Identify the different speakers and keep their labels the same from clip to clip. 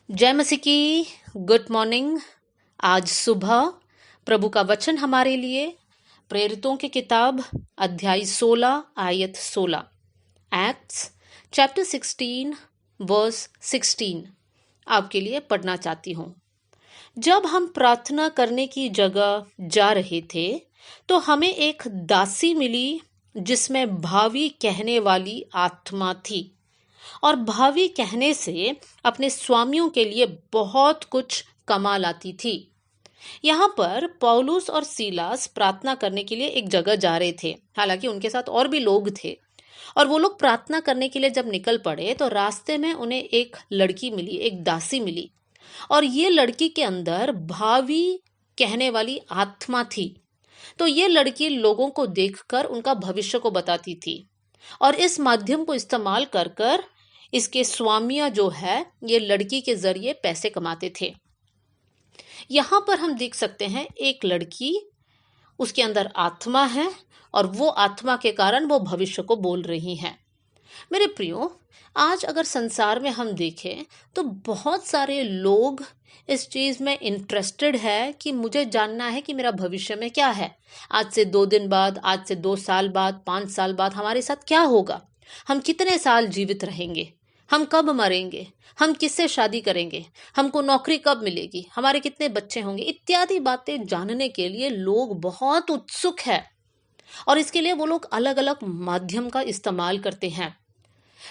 Speaker 1: जय मसीह की। Good morning. आज सुबह प्रभु का वचन हमारे लिए प्रेरितों की किताब अध्याय 16 आयत 16 एक्ट्स चैप्टर 16 वर्स 16 आपके लिए पढ़ना चाहती हूँ। जब हम प्रार्थना करने की जगह जा रहे थे तो हमें एक दासी मिली जिसमें भावी कहने वाली आत्मा थी और भावी कहने से अपने स्वामियों के लिए बहुत कुछ कमा लाती थी। यहाँ पर पौलुस और सीलास प्रार्थना करने के लिए एक जगह जा रहे थे। हालांकि उनके साथ और भी लोग थे और वो लोग प्रार्थना करने के लिए जब निकल पड़े तो रास्ते में उन्हें एक लड़की मिली, एक दासी मिली और ये लड़की के अंदर भावी कहने वाली आत्मा थी। तो ये लड़की लोगों को देखकर उनका भविष्य को बताती थी और इस माध्यम को इस्तेमाल कर कर इसके स्वामियां जो है ये लड़की के जरिए पैसे कमाते थे। यहां पर हम देख सकते हैं एक लड़की, उसके अंदर आत्मा है और वो आत्मा के कारण वो भविष्य को बोल रही है। मेरे प्रियो, आज अगर संसार में हम देखें तो बहुत सारे लोग इस चीज में इंटरेस्टेड है कि मुझे जानना है कि मेरा भविष्य में क्या है, आज से 2 दिन बाद, आज से 2 साल बाद, 5 साल बाद हमारे साथ क्या होगा, हम कितने साल जीवित रहेंगे, हम कब मरेंगे, हम किससे शादी करेंगे, हमको नौकरी कब मिलेगी, हमारे कितने बच्चे होंगे, इत्यादि बातें जानने के लिए लोग बहुत उत्सुक है और इसके लिए वो लोग अलग अलग माध्यम का इस्तेमाल करते हैं।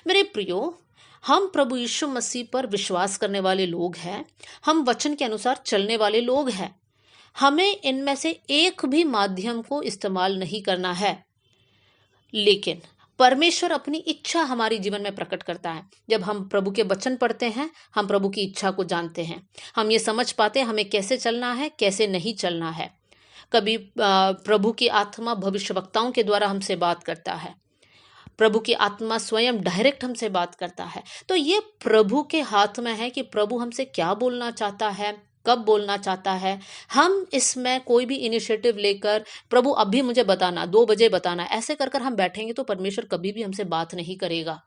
Speaker 1: मेरे प्रियो, हम प्रभु यीशु मसीह पर विश्वास करने वाले लोग हैं, हम वचन के अनुसार चलने वाले लोग हैं। हमें इनमें से एक भी माध्यम को इस्तेमाल नहीं करना है, लेकिन परमेश्वर अपनी इच्छा हमारे जीवन में प्रकट करता है। जब हम प्रभु के वचन पढ़ते हैं, हम प्रभु की इच्छा को जानते हैं, हम ये समझ पाते हैं हमें कैसे चलना है, कैसे नहीं चलना है। कभी प्रभु की आत्मा भविष्यवक्ताओं के द्वारा हमसे बात करता है, प्रभु की आत्मा स्वयं डायरेक्ट हमसे बात करता है। तो ये प्रभु के हाथ में है कि प्रभु हमसे क्या बोलना चाहता है, कब बोलना चाहता है। हम इसमें कोई भी इनिशिएटिव लेकर प्रभु अभी मुझे बताना, 2 बजे बताना, ऐसे कर कर हम बैठेंगे तो परमेश्वर कभी भी हमसे बात नहीं करेगा।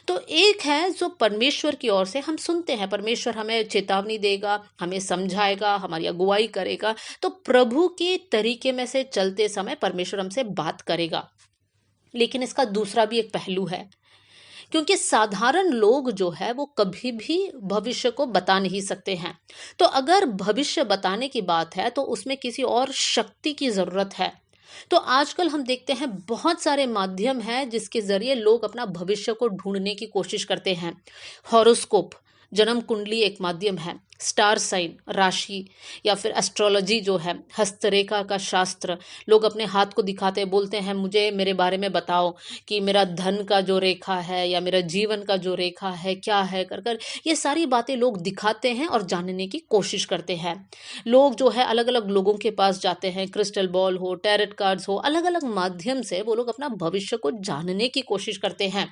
Speaker 1: तो एक है जो परमेश्वर की ओर से हम सुनते हैं, परमेश्वर हमें चेतावनी देगा, हमें समझाएगा, हमारी अगुवाई करेगा। तो प्रभु के तरीके में से चलते समय परमेश्वर हमसे बात करेगा। लेकिन इसका दूसरा भी एक पहलू है, क्योंकि साधारण लोग जो है वो कभी भी भविष्य को बता नहीं सकते हैं। तो अगर भविष्य बताने की बात है तो उसमें किसी और शक्ति की जरूरत है। तो आजकल हम देखते हैं बहुत सारे माध्यम हैं जिसके जरिए लोग अपना भविष्य को ढूंढने की कोशिश करते हैं। हॉरोस्कोप, जन्म कुंडली एक माध्यम है, स्टार साइन, राशि, या फिर एस्ट्रोलॉजी जो है, हस्तरेखा का शास्त्र। लोग अपने हाथ को दिखाते बोलते हैं मुझे मेरे बारे में बताओ कि मेरा धन का जो रेखा है या मेरा जीवन का जो रेखा है क्या है, कर कर ये सारी बातें लोग दिखाते हैं और जानने की कोशिश करते हैं। लोग जो है अलग अलग लोगों के पास जाते हैं, क्रिस्टल बॉल हो, टैरेट कार्ड्स हो, अलग अलग माध्यम से वो लोग अपना भविष्य को जानने की कोशिश करते हैं।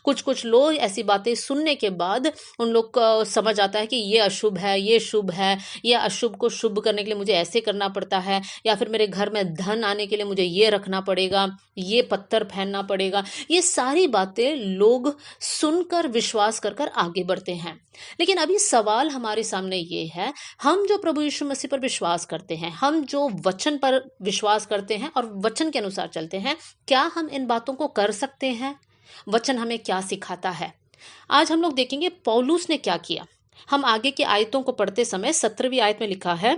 Speaker 1: कुछ कुछ लोग ऐसी बातें सुनने के बाद उन लोग को समझ आता है कि ये अशुभ है, ये शुभ है, ये अशुभ को शुभ करने के लिए मुझे ऐसे करना पड़ता है, या फिर मेरे घर में धन आने के लिए मुझे ये रखना पड़ेगा, ये पत्थर पहनना पड़ेगा। ये सारी बातें लोग सुनकर विश्वास कर कर आगे बढ़ते हैं। लेकिन अभी सवाल हमारे सामने ये है, हम जो प्रभु यीशु मसीह पर विश्वास करते हैं, हम जो वचन पर विश्वास करते हैं और वचन के अनुसार चलते हैं, क्या हम इन बातों को कर सकते हैं? वचन हमें क्या सिखाता है? आज हम लोग देखेंगे पौलुस ने क्या किया। हम आगे की आयतों को पढ़ते समय 17वीं आयत में लिखा है,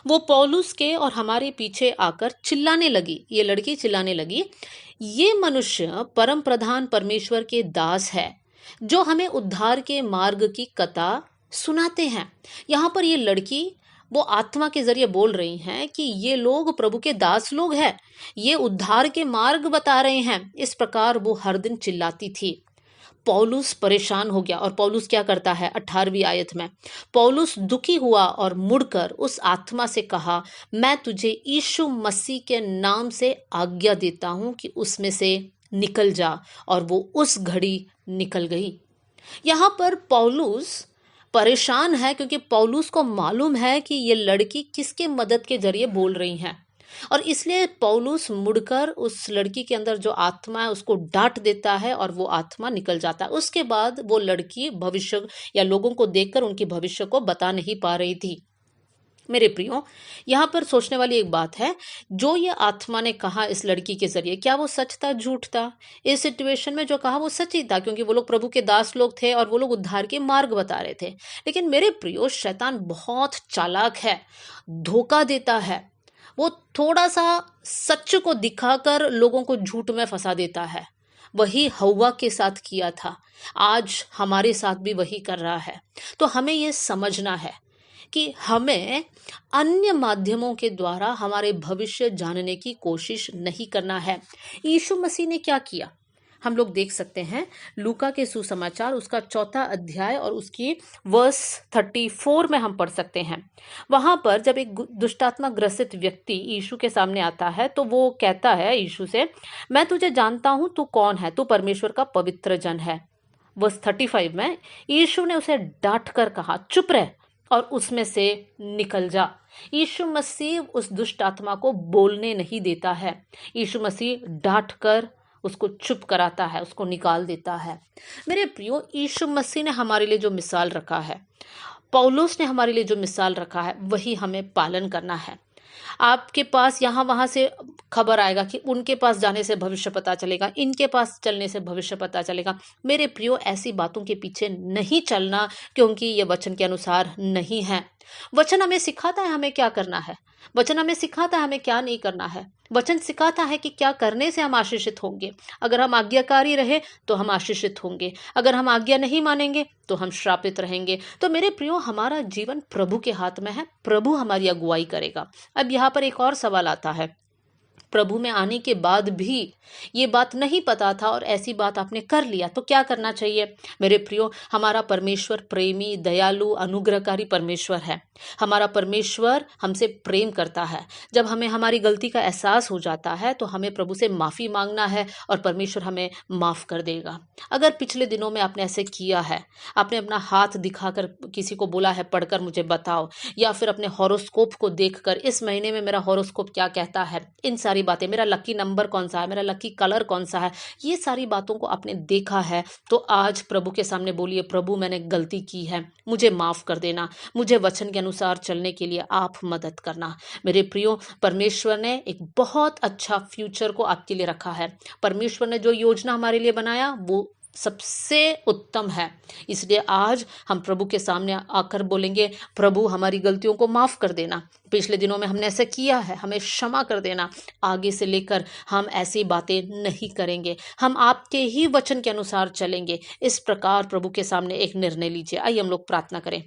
Speaker 1: वो पौलुस के और हमारे पीछे आकर चिल्लाने लगी, ये लड़की चिल्लाने लगी, ये मनुष्य परम प्रधान परमेश्वर के दास है जो हमें उद्धार के मार्ग की कथा सुनाते हैं। यहाँ पर ये लड़की वो आत्मा के जरिए बोल रही हैं कि ये लोग प्रभु के दास लोग हैं, ये उद्धार के मार्ग बता रहे हैं। इस प्रकार वो हर दिन चिल्लाती थी। पौलुस परेशान हो गया और पौलुस क्या करता है, 18वीं आयत में पौलुस दुखी हुआ और मुड़कर उस आत्मा से कहा, मैं तुझे यीशु मसीह के नाम से आज्ञा देता हूं कि उसमें से निकल जा। और वो उस घड़ी निकल गई। यहां पर पौलुस परेशान है क्योंकि पौलुस को मालूम है कि ये लड़की किसके मदद के जरिए बोल रही है। और इसलिए पौलुस मुड़कर उस लड़की के अंदर जो आत्मा है उसको डांट देता है और वो आत्मा निकल जाता है। उसके बाद वो लड़की भविष्य या लोगों को देखकर उनकी भविष्य को बता नहीं पा रही थी। मेरे प्रियो, यहाँ पर सोचने वाली एक बात है, जो ये आत्मा ने कहा इस लड़की के जरिए, क्या वो सच था झूठ था? इस सिचुएशन में जो कहा वो सच ही था, क्योंकि वो लोग प्रभु के दास लोग थे और वो लोग उद्धार के मार्ग बता रहे थे। लेकिन मेरे प्रियो, शैतान बहुत चालाक है, धोखा देता है। वो थोड़ा सा सच को दिखाकर लोगों को झूठ में फंसा देता है। वही हव्वा के साथ किया था, आज हमारे साथ भी वही कर रहा है। तो हमें ये समझना है कि हमें अन्य माध्यमों के द्वारा हमारे भविष्य जानने की कोशिश नहीं करना है। यीशु मसीह ने क्या किया हम लोग देख सकते हैं, लूका के सुसमाचार उसका 4 अध्याय और उसकी वर्स 34 में हम पढ़ सकते हैं। वहां पर जब एक दुष्टात्मा ग्रसित व्यक्ति यीशु के सामने आता है तो वो कहता है यीशु से, मैं तुझे जानता हूं, तू कौन है, तू परमेश्वर का पवित्र जन है। वर्स 35 में यीशु ने उसे डांट कर कहा, चुप रह और उसमें से निकल जा। यीशु मसीह उस दुष्ट आत्मा को बोलने नहीं देता है। यीशु मसीह डांट कर उसको चुप कराता है, उसको निकाल देता है। मेरे प्रियो, यीशु मसीह ने हमारे लिए जो मिसाल रखा है, पौलुस ने हमारे लिए जो मिसाल रखा है, वही हमें पालन करना है। आपके पास यहाँ वहां से खबर आएगा कि उनके पास जाने से भविष्य पता चलेगा, इनके पास चलने से भविष्य पता चलेगा। मेरे प्रियो, ऐसी बातों के पीछे नहीं चलना, क्योंकि ये वचन के अनुसार नहीं है। वचन हमें सिखाता है हमें क्या करना है, वचन हमें सिखाता है हमें क्या नहीं करना है। वचन सिखाता है कि क्या करने से हम आशीषित होंगे। अगर हम आज्ञाकारी रहे तो हम आशीषित होंगे, अगर हम आज्ञा नहीं मानेंगे तो हम श्रापित रहेंगे। तो मेरे प्रियो, हमारा जीवन प्रभु के हाथ में है, प्रभु हमारी अगुवाई करेगा। अब यहाँ पर एक और सवाल आता है, प्रभु में आने के बाद भी ये बात नहीं पता था और ऐसी बात आपने कर लिया, तो क्या करना चाहिए? मेरे प्रियो, हमारा परमेश्वर प्रेमी, दयालु, अनुग्रहकारी परमेश्वर है। हमारा परमेश्वर हमसे प्रेम करता है। जब हमें हमारी गलती का एहसास हो जाता है तो हमें प्रभु से माफ़ी मांगना है और परमेश्वर हमें माफ़ कर देगा। अगर पिछले दिनों में आपने ऐसे किया है, आपने अपना हाथ दिखाकर किसी को बोला है पढ़कर मुझे बताओ, या फिर अपने हॉरोस्कोप को देखकर इस महीने में मेरा हॉरोस्कोप क्या कहता है, इन सारी बातें, मेरा लकी नंबर कौन सा है, मेरा लकी कलर कौन सा है, ये सारी बातों को आपने देखा है, तो आज प्रभु के सामने बोलिए, प्रभु मैंने गलती की है, मुझे माफ कर देना, मुझे वचन के अनुसार चलने के लिए आप मदद करना। मेरे प्रियो, परमेश्वर ने एक बहुत अच्छा फ्यूचर को आपके लिए रखा है। परमेश्वर ने जो योजना हमारे लिए बनाया वो सबसे उत्तम है। इसलिए आज हम प्रभु के सामने आकर बोलेंगे, प्रभु हमारी गलतियों को माफ कर देना, पिछले दिनों में हमने ऐसा किया है, हमें क्षमा कर देना, आगे से लेकर हम ऐसी बातें नहीं करेंगे, हम आपके ही वचन के अनुसार चलेंगे। इस प्रकार प्रभु के सामने एक निर्णय लीजिए। आइए हम लोग प्रार्थना करें।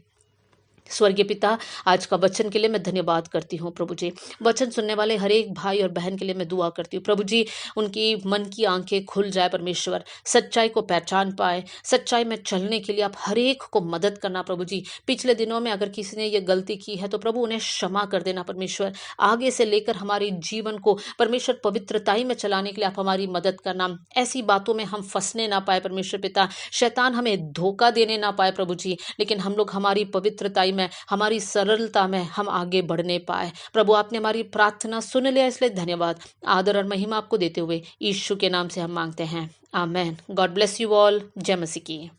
Speaker 1: स्वर्गीय पिता, आज का वचन के लिए मैं धन्यवाद करती हूँ प्रभु जी। वचन सुनने वाले हर एक भाई और बहन के लिए मैं दुआ करती हूँ प्रभु जी, उनकी मन की आंखें खुल जाए परमेश्वर, सच्चाई को पहचान पाए, सच्चाई में चलने के लिए आप हर एक को मदद करना प्रभु जी। पिछले दिनों में अगर किसी ने ये गलती की है तो प्रभु उन्हें क्षमा कर देना परमेश्वर। आगे से लेकर हमारे जीवन को परमेश्वर पवित्रताई में चलाने के लिए आप हमारी मदद करना। ऐसी बातों में हम फंसने ना पाए परमेश्वर पिता, शैतान हमें धोखा देने ना पाए प्रभु जी, लेकिन हम लोग हमारी पवित्रताई में, हमारी सरलता में हम आगे बढ़ने पाए। प्रभु, आपने हमारी प्रार्थना सुन लिया, इसलिए धन्यवाद। आदर और महिमा आपको देते हुए यीशु के नाम से हम मांगते हैं, आमेन। God bless you all. जय मसीह की।